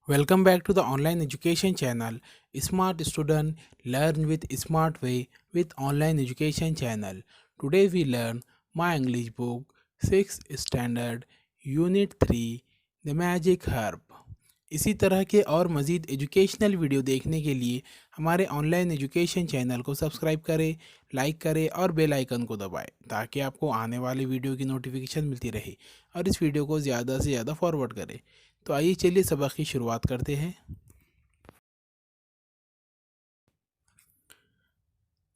Welcome back to the online education channel. Smart Student Learn with Smart Way with Online Education channel. Today we learn My English Book 6th Standard Unit 3 The Magic Herb. इसी तरह के और मज़ीद educational video देखने के लिए हमारे online education channel को सब्सक्राइब करें, लाइक करें और बेल आइकन को दबाएं ताकि आपको आने वाले वीडियो की नोटिफिकेशन मिलती रहे और इस वीडियो को ज़्यादा से ज़्यादा फॉरवर्ड करें। तो आइए चलिए सबक की शुरुआत करते हैं।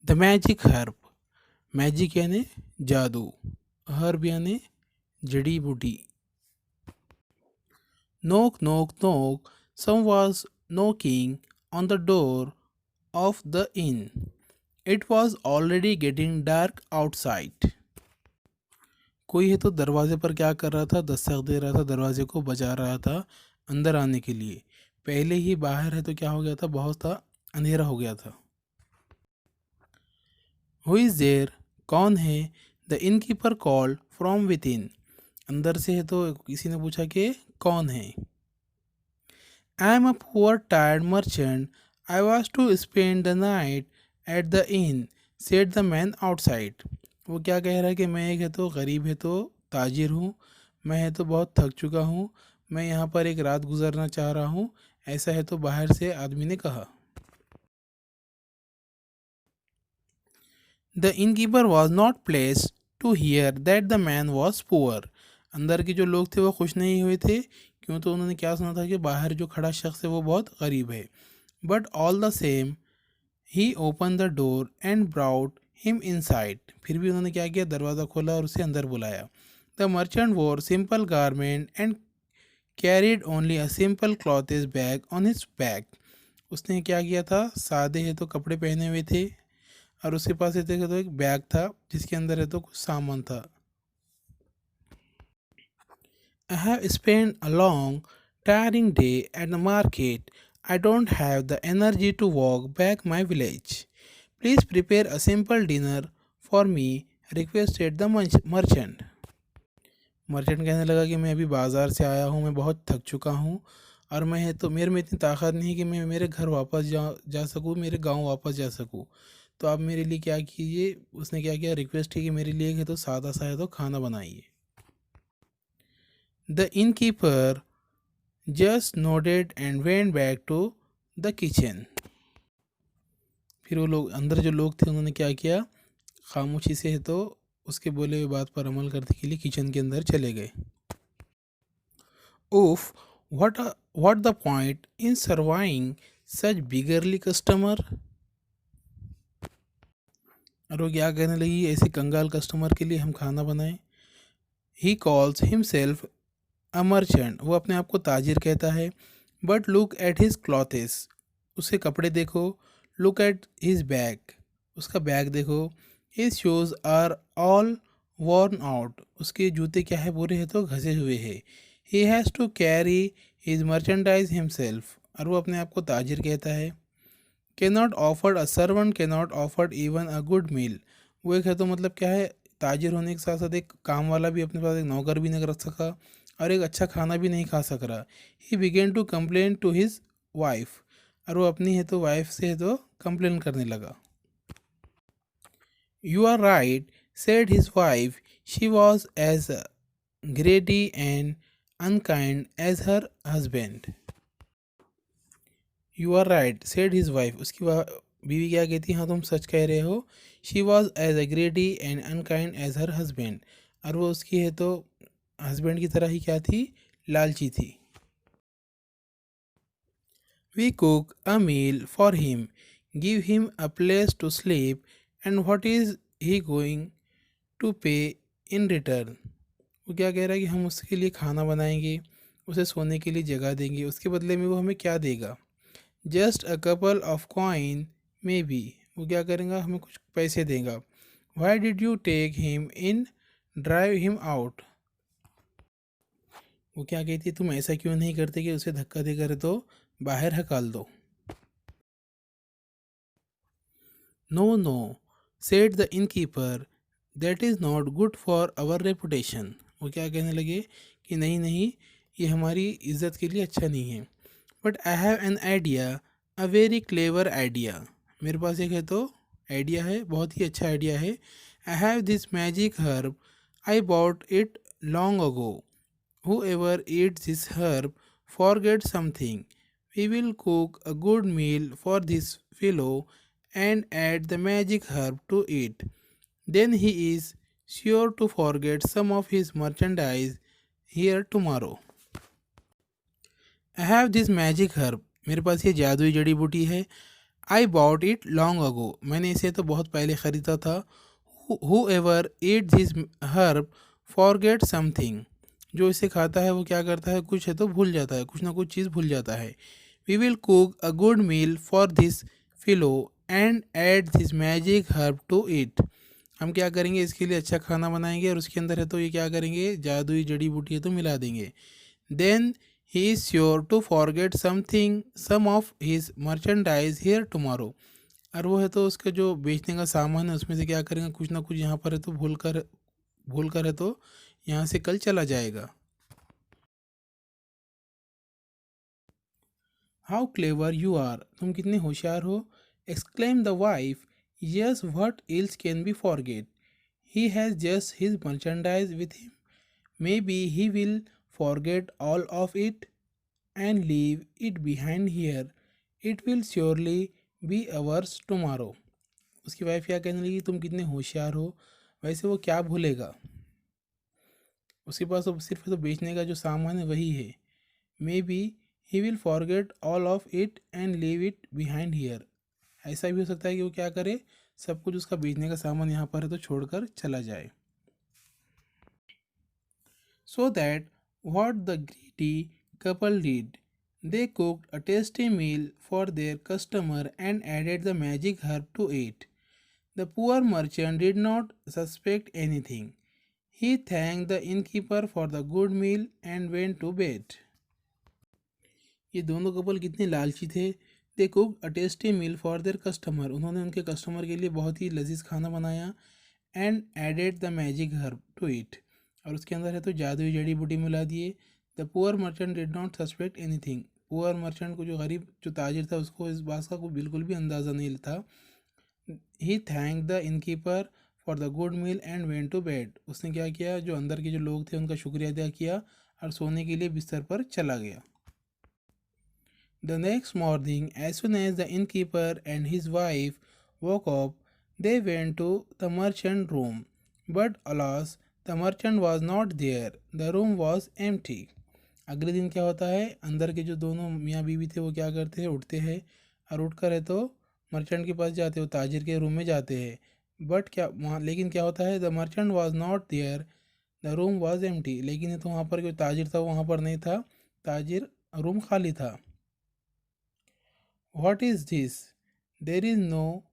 The magic herb. मैजिक यानी जादू, हर्ब यानी जड़ी बूटी। नोक नोक नोक, सम was knocking on the door of the inn. It was already getting dark outside. कोई है तो दरवाजे पर क्या कर रहा था, दस्तक दे रहा था, दरवाजे को बजा रहा था अंदर आने के लिए। पहले ही बाहर है तो क्या हो गया था, बहुत था अंधेरा हो गया था। हु इज़ देयर, कौन है। The innkeeper called from within, अंदर से है तो किसी ने पूछा कि कौन है। I am a poor tired merchant, I was to spend the night at the inn, said the man outside. वो क्या कह रहा है कि मैं एक है तो गरीब है तो ताजिर हूँ, मैं है तो बहुत थक चुका हूँ, मैं यहाँ पर एक रात गुजरना चाह रहा हूँ, ऐसा है तो बाहर से आदमी ने कहा। The innkeeper was not pleased to hear that the man was poor. अंदर के जो लोग थे वो खुश नहीं हुए थे, क्यों तो उन्होंने क्या सुना था कि बाहर जो खड़ा शख्स है वो बहुत गरीब है। But all the same he open the door and brought him inside. फिर भी उन्होंने क्या किया, दरवाज़ा खोला और उसे अंदर बुलाया। द मर्चेंट वोर simple garment and carried only a simple clothes bag on his back. उसने क्या किया था, सादे है तो कपड़े पहने हुए थे और उसके पास ये देखो तो एक बैग था जिसके अंदर है तो कुछ सामान था। I have spend a long tiring day at the market, I don't have the energy to walk back my village, please prepare a simple dinner for me, requested the merchant. Merchant कहने लगा कि मैं अभी बाज़ार से आया हूँ, मैं बहुत थक चुका हूँ और मैं है तो मेरे में इतनी ताकत नहीं कि मैं मेरे घर वापस जा सकूँ, मेरे गांव वापस जा सकूँ। तो आप मेरे लिए क्या कीजिए। उसने क्या किया, रिक्वेस्ट की कि मेरे लिए है तो सादा सा है तो खाना बनाइए। The innkeeper just nodded and went back to the kitchen. फिर वो लोग अंदर जो लोग थे उन्होंने क्या किया, खामोशी से है तो उसके बोले हुए बात पर अमल करने के लिए किचन के अंदर चले गए। Oof, what the point in serving such beggarly customer? और वो क्या कहने लगी, ऐसे कंगाल कस्टमर के लिए हम खाना बनाएं। He calls himself a merchant, वो अपने आप को ताजिर कहता है। But look at his clothes, उसके कपड़े देखो। लुक एट हिज बैग, उसका बैग देखो। His shoes are all worn out, उसके जूते क्या है, पूरे हैं तो घसे हुए हैं। He has to carry his merchandise himself, और वो अपने आप को ताजिर कहता है। Cannot afford a servant cannot afford even a good meal, वो एक है तो मतलब क्या है, ताजिर होने के साथ साथ एक काम वाला भी अपने पास, एक नौकर भी नहीं रख सका और एक अच्छा खाना भी नहीं खा सक रहा। He began to complain to his wife, और वो अपनी है तो वाइफ से है तो कंप्लेन करने लगा। You are right, said his wife, she was as greedy and unkind as her husband. You are right, said his wife, उसकी बीवी क्या कहती, हाँ तुम सच कह रहे हो। She was as a greedy and unkind as her husband, और वो उसकी है तो हस्बैंड की तरह ही क्या थी, लालची थी। We cook a meal for him, give him a place to sleep, and what is he going to pay in return. वो क्या कह रहा है कि हम उसके लिए खाना बनाएंगे, उसे सोने के लिए जगह देंगे, उसके बदले में वो हमें क्या देगा। Just a couple of coin maybe, वो क्या करेगा, हमें कुछ पैसे देगा। Why did you take him in, drive him out, वो क्या कहती है, तुम ऐसा क्यों नहीं करते कि उसे धक्का देकर तो बाहर हकाल दो। No no, said the innkeeper, that is not good for our reputation, वो क्या कहने लगे कि नहीं नहीं, ये हमारी इज्जत के लिए अच्छा नहीं है। But I have an idea, a very clever idea. मेरे पास एक है तो आइडिया है, बहुत ही अच्छा आइडिया है। I have this magic herb, I bought it long ago. Whoever eats this herb forgets something. We will cook a good meal for this fellow and add the magic herb to it. Then he is sure to forget some of his merchandise here tomorrow. I have this magic herb. मेरे पास ये जादुई जड़ी बूटी है। I bought it long ago. मैंने इसे तो बहुत पहले ख़रीदा था। Whoever eats this herb forgets something. जो इसे खाता है वो क्या करता है, कुछ है तो भूल जाता है, कुछ ना कुछ चीज़ भूल जाता है। We will cook a good meal for this fellow and add this magic herb to it. हम क्या करेंगे, इसके लिए अच्छा खाना बनाएंगे और उसके अंदर है तो ये क्या करेंगे, जादुई जड़ी बूटी है तो मिला देंगे। Then he is sure to forget some of his merchandise here tomorrow. और वो है तो उसके जो बेचने का सामान है उसमें से क्या करेंगे, कुछ ना कुछ यहाँ पर है तो भूल कर है तो यहाँ से कल चला जाएगा। हाउ क्लेवर यू आर, तुम कितने होशियार हो। Exclaim the wife, yes what else can be forget, he has just his merchandise with him, maybe he will forget all of it and leave it behind here, it will surely be ours tomorrow. उसकी wife क्या कहने लगी, तुम कितने होशियार हो, वैसे वो क्या भूलेगा, उसके पास तो सिर्फ तो बेचने का जो सामान है वही है। May be he will forget all of it and leave it behind here. ऐसा भी हो सकता है कि वो क्या करे, सब कुछ उसका बेचने का सामान यहाँ पर है तो छोड़कर चला जाए। So that what the greedy couple did, they cooked a tasty meal for their customer and added the magic herb to it. The poor merchant did not suspect anything. He thanked the innkeeper for the good meal and went to bed. ये दोनों couple कितने लालची थे। They cook a tasty meal for their customer, उन्होंने उनके customer के लिए बहुत ही लजीज खाना बनाया। And added the magic herb to it, और उसके अंदर है तो जादुई जड़ी बूटी मिला दिए। The poor merchant did not suspect anything, poor merchant को जो गरीब जो ताजिर था उसको इस बात का कोई बिल्कुल भी अंदाज़ा नहीं था। He thank the innkeeper for the good meal and went to bed, उसने क्या किया, जो अंदर के जो लोग थे उनका शुक्रिया अदा किया और सोने के लिए बिस्तर पर चला गया। The next morning, as soon as the innkeeper and his wife woke up, they went to the merchant room. But alas, the merchant was not there. The room was empty. अगले दिन क्या होता है, अंदर के जो दोनों मियाँ बीवी थे वो क्या करते हैं, उठते हैं और उठकर है तो मर्चेंट के पास जाते हो, ताजिर के रूम में जाते हैं। बट क्या वहाँ, लेकिन क्या होता है, the merchant was not there, the room was empty, लेकिन ये तो वहाँ पर जो ताजिर था वो वहाँ पर नहीं था, ताजिर रूम खाली था। What is this, there is no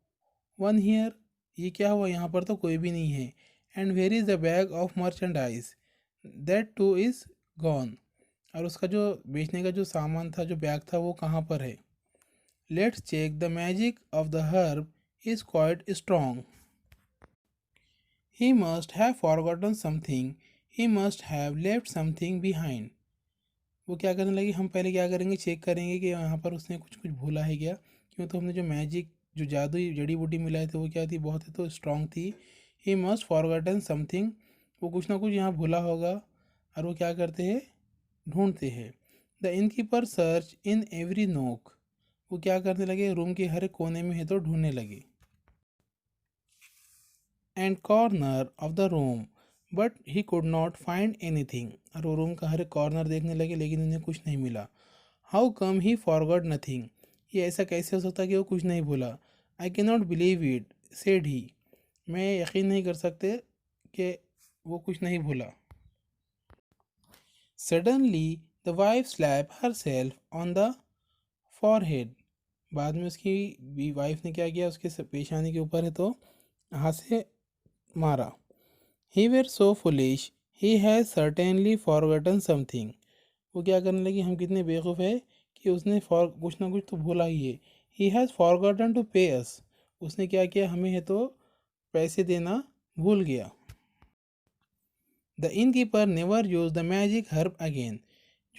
one here, ये क्या हुआ, यहाँ पर तो कोई भी नहीं है। And where is the bag of merchandise, that too is gone, और उसका जो बेचने का जो सामान था, जो बैग था, वो कहाँ पर है। Let's check, the magic of the herb is quite strong, he must have forgotten something, he must have left something behind. वो क्या करने लगी, हम पहले क्या करेंगे, चेक करेंगे कि यहाँ पर उसने कुछ कुछ भूला है क्या, क्यों, तो हमने जो मैजिक जो जादुई जड़ी बूटी मिलाई थी वो क्या थी, बहुत ही तो स्ट्रॉन्ग थी। ही मस्ट फॉरगटन समथिंग, वो कुछ ना कुछ यहाँ भूला होगा, और वो क्या करते हैं, ढूंढते हैं। The innkeeper search in every नोक, वो क्या करने लगे, रूम के हर एक कोने में है तो ढूंढने लगे। And corner of the room, but he could not find anything, और वो रूम का हर एक कॉर्नर देखने लगे लेकिन उन्हें कुछ नहीं मिला। How come he forgot nothing, ये ऐसा कैसे हो सकता कि वो कुछ नहीं भूला। I can not believe it said he, मैं यकीन नहीं कर सकते कि वो कुछ नहीं भूला। Suddenly the wife slap herself on the forehead, बाद में उसकी वाइफ ने क्या किया, उसके पेशानी के ऊपर है तो हाथ से मारा। He were so foolish, he has certainly forgotten something, वो क्या करने लगी, हम कितने बेवकूफ़ है कि उसने कुछ ना कुछ तो भूला ही है। ही हैज़ फॉरगॉटन टू पे अस, उसने क्या किया, हमें है तो पैसे देना भूल गया। The in keeper never use the magic herb again,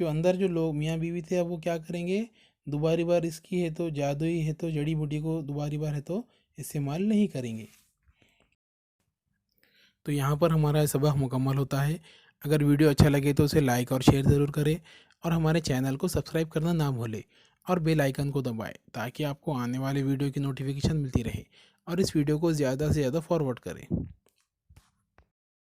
जो अंदर जो लोग मियाँ बीवी थे अब वो क्या करेंगे, दोबारी बार इसकी है तो जादुई है तो जड़ी बूटी को दोबारी बार है तो इस्तेमाल नहीं करेंगे। तो यहाँ पर हमारा सबक मुकम्मल होता है। अगर वीडियो अच्छा लगे तो उसे लाइक और शेयर ज़रूर करें और हमारे चैनल को सब्सक्राइब करना ना भूलें और बेल आइकन को दबाएं ताकि आपको आने वाले वीडियो की नोटिफिकेशन मिलती रहे और इस वीडियो को ज़्यादा से ज़्यादा फॉरवर्ड करें।